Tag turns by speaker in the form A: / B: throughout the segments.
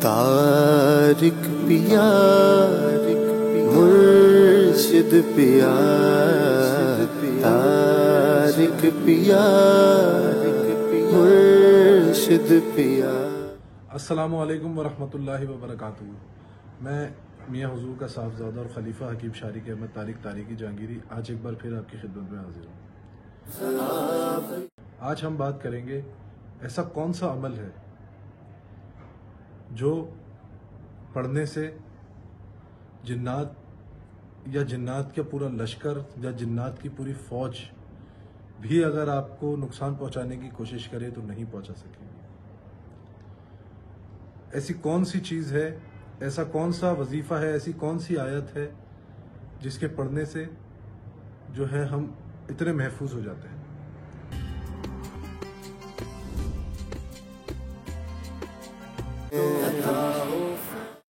A: तारिक पिया मुर्शिद पिया तारिक पिया मुर्शिद पिया।
B: अस्सलामु अलैकुम वरहमतुल्लाहि वबरकातुहू। मैं मियाँ हुजूर का साहबजादा और खलीफा हकीम शारिक अहमद तारिकी जहांगीरी आज एक बार फिर आपकी खिदमत में हाजिर हूँ। आज हम बात करेंगे ऐसा कौन सा अमल है जो पढ़ने से जिन्नात या जिन्नात का पूरा लश्कर या जिन्नात की पूरी फौज भी अगर आपको नुकसान पहुंचाने की कोशिश करे तो नहीं पहुंचा सकेगी। ऐसी कौन सी चीज़ है, ऐसा कौन सा वजीफा है, ऐसी कौन सी आयत है जिसके पढ़ने से जो है हम इतने महफूज हो जाते हैं।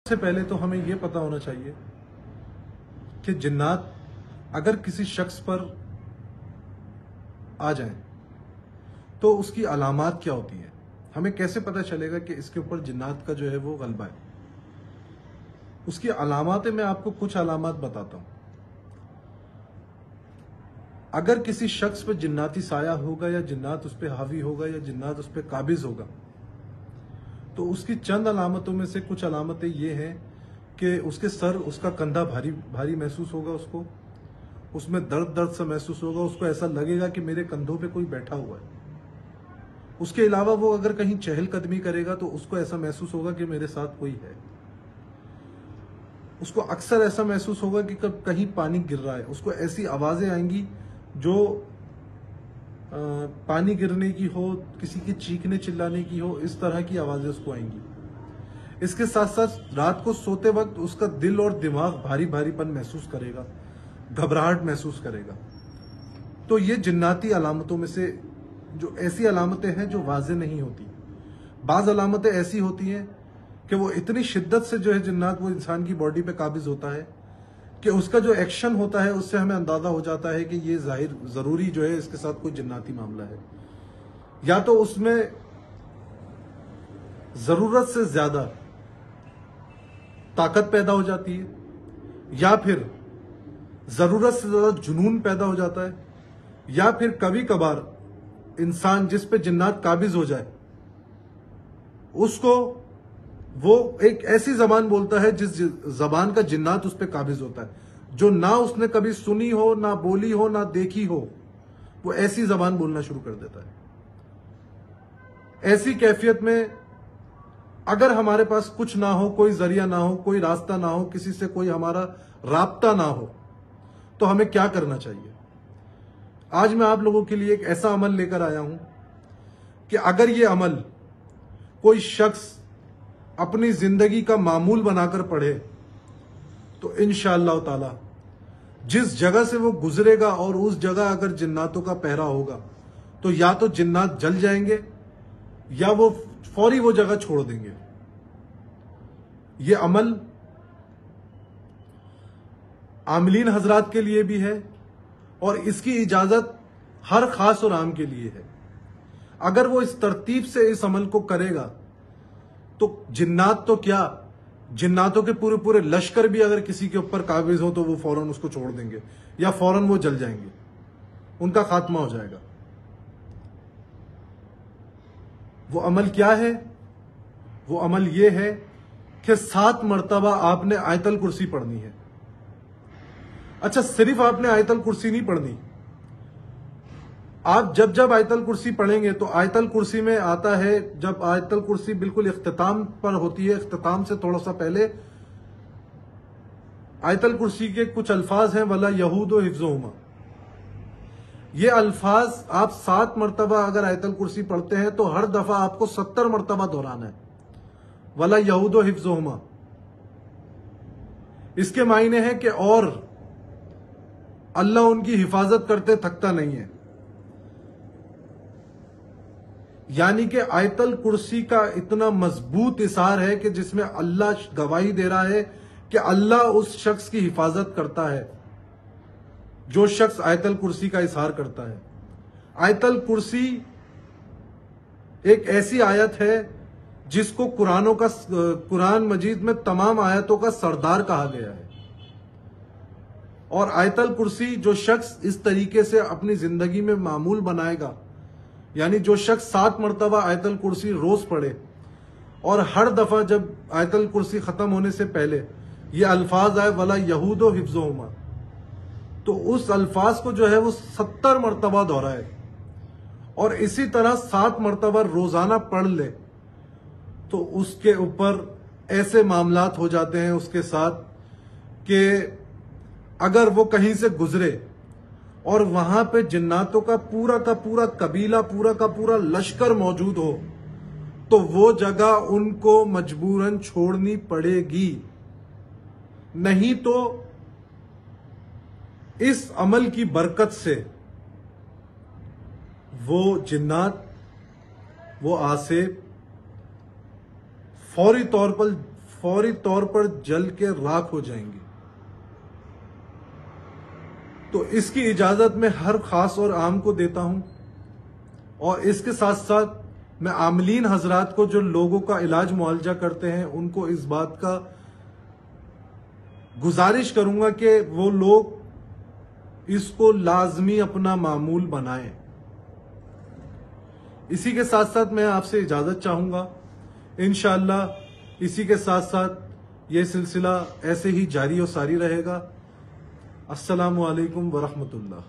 B: सबसे पहले तो हमें यह पता होना चाहिए कि जिन्नात अगर किसी शख्स पर आ जाएं तो उसकी अलामात क्या होती हैं। हमें कैसे पता चलेगा कि इसके ऊपर जिन्नात का जो है वो गलबा है। उसकी अलामातें मैं आपको कुछ अलामात बताता हूं। अगर किसी शख्स पर जिन्नाती साया होगा या जिन्नात उस पर हावी होगा या जिन्नात उस पर काबिज होगा तो उसकी चंद अलामतों में से कुछ अलामतें ये हैं कि उसके सर, उसका कंधा भारी भारी महसूस होगा, उसमें दर्द सा महसूस होगा, उसको ऐसा लगेगा कि मेरे कंधों पे कोई बैठा हुआ है। उसके अलावा वो अगर कहीं चहलकदमी करेगा तो उसको ऐसा महसूस होगा कि मेरे साथ कोई है। उसको अक्सर ऐसा महसूस होगा कि कहीं पानी गिर रहा है। उसको ऐसी आवाजें आएंगी जो पानी गिरने की हो, किसी के चीखने चिल्लाने की हो, इस तरह की आवाजें उसको आएंगी। इसके साथ साथ रात को सोते वक्त उसका दिल और दिमाग भारी भारीपन महसूस करेगा, घबराहट महसूस करेगा। तो ये जिन्नाती अलामतों में से जो ऐसी अलामतें हैं जो वाज़ेह नहीं होती। बाज़ अलामतें ऐसी होती हैं कि वो इतनी शिद्दत से जो है जिन्नात वो इंसान की बॉडी पे काबिज होता है कि उसका जो एक्शन होता है उससे हमें अंदाजा हो जाता है कि ये जाहिर जरूरी जो है इसके साथ कोई जिन्नाती मामला है। या तो उसमें जरूरत से ज्यादा ताकत पैदा हो जाती है या फिर जरूरत से ज्यादा जुनून पैदा हो जाता है या फिर कभी कभार इंसान जिस पे जिन्नात काबिज हो जाए उसको वो एक ऐसी जबान बोलता है जिस जबान का जिन्नात उस पे काबिज होता है, जो ना उसने कभी सुनी हो, ना बोली हो, ना देखी हो। वो ऐसी जबान बोलना शुरू कर देता है। ऐसी कैफियत में अगर हमारे पास कुछ ना हो, कोई जरिया ना हो, कोई रास्ता ना हो, किसी से कोई हमारा राब्ता ना हो, तो हमें क्या करना चाहिए। आज मैं आप लोगों के लिए एक ऐसा अमल लेकर आया हूं कि अगर ये अमल कोई शख्स अपनी जिंदगी का मामूल बनाकर पढ़े तो इंशाअल्लाह ताला जिस जगह से वो गुजरेगा और उस जगह अगर जिन्नातों का पहरा होगा तो या तो जिन्नात जल जाएंगे या वो फौरी वो जगह छोड़ देंगे। ये अमल आमिलीन हजरात के लिए भी है और इसकी इजाजत हर खास और आम के लिए है। अगर वो इस तरतीब से इस अमल को करेगा तो जिन्नात तो क्या, जिन्नातों के पूरे पूरे लश्कर भी अगर किसी के ऊपर काबिज हो तो वो फौरन उसको छोड़ देंगे या फौरन वो जल जाएंगे, उनका खात्मा हो जाएगा। वो अमल क्या है? वो अमल ये है कि 7 मरतबा आपने आयतल कुर्सी पढ़नी है। अच्छा, सिर्फ आपने आयतल कुर्सी नहीं पढ़नी। आप जब आयतल कुर्सी पढ़ेंगे तो आयतल कुर्सी में आता है, जब आयतल कुर्सी बिल्कुल इख्तिताम पर होती है, इख्तिताम से थोड़ा सा पहले आयतल कुर्सी के कुछ अल्फाज हैं, वला यहूद व हिफ्ज़ुहुमा। ये अल्फाज आप 7 मरतबा अगर आयतल कुर्सी पढ़ते हैं तो हर दफा आपको 70 मरतबा दोहराना है, वला यहूद व हिफ्ज़ुहुमा। इसके मायने हैं कि और अल्लाह उनकी हिफाजत करते थकता नहीं है। यानी कि आयतल कुर्सी का इतना मजबूत इसार है कि जिसमें अल्लाह गवाही दे रहा है कि अल्लाह उस शख्स की हिफाजत करता है जो शख्स आयतल कुर्सी का इसार करता है। आयतल कुर्सी एक ऐसी आयत है جس کو قرآن مجید میں تمام آیتوں کا سردار کہا گیا ہے. اور آیت الکرسی جو شخص اس طریقے سے اپنی زندگی میں معمول بنائے گا، یعنی جو شخص 7 مرتبہ آیت الکرسی روز پڑھے اور ہر دفعہ جب آیت الکرسی ختم ہونے سے پہلے یہ الفاظ آئے وَلَا يَهُودُ حِفْظُهُمَا، تو اس الفاظ کو جو ہے وہ 70 مرتبہ دہرائے اور اسی طرح 7 مرتبہ روزانہ پڑھ لے، تو اس کے اوپر ایسے معاملات ہو جاتے ہیں اس کے ساتھ کہ اگر وہ کہیں سے گزرے اور وہاں پہ جناتوں کا پورا قبیلہ، پورا کا پورا لشکر موجود ہو، تو وہ جگہ ان کو مجبوراً چھوڑنی پڑے گی. نہیں تو اس عمل کی برکت سے وہ جنات، وہ آصف فوری طور پر جل کے راکھ ہو جائیں گی. تو اس کی اجازت میں ہر خاص اور عام کو دیتا ہوں، اور اس کے ساتھ ساتھ میں عاملین حضرات کو جو لوگوں کا علاج معالجہ کرتے ہیں ان کو اس بات کا گزارش کروں گا کہ وہ لوگ اس کو لازمی اپنا معمول بنائیں. اسی کے ساتھ ساتھ میں آپ سے اجازت چاہوں گا. انشاءاللہ اسی کے ساتھ ساتھ یہ سلسلہ ایسے ہی جاری و ساری رہے گا. السلام علیکم ورحمۃ اللہ.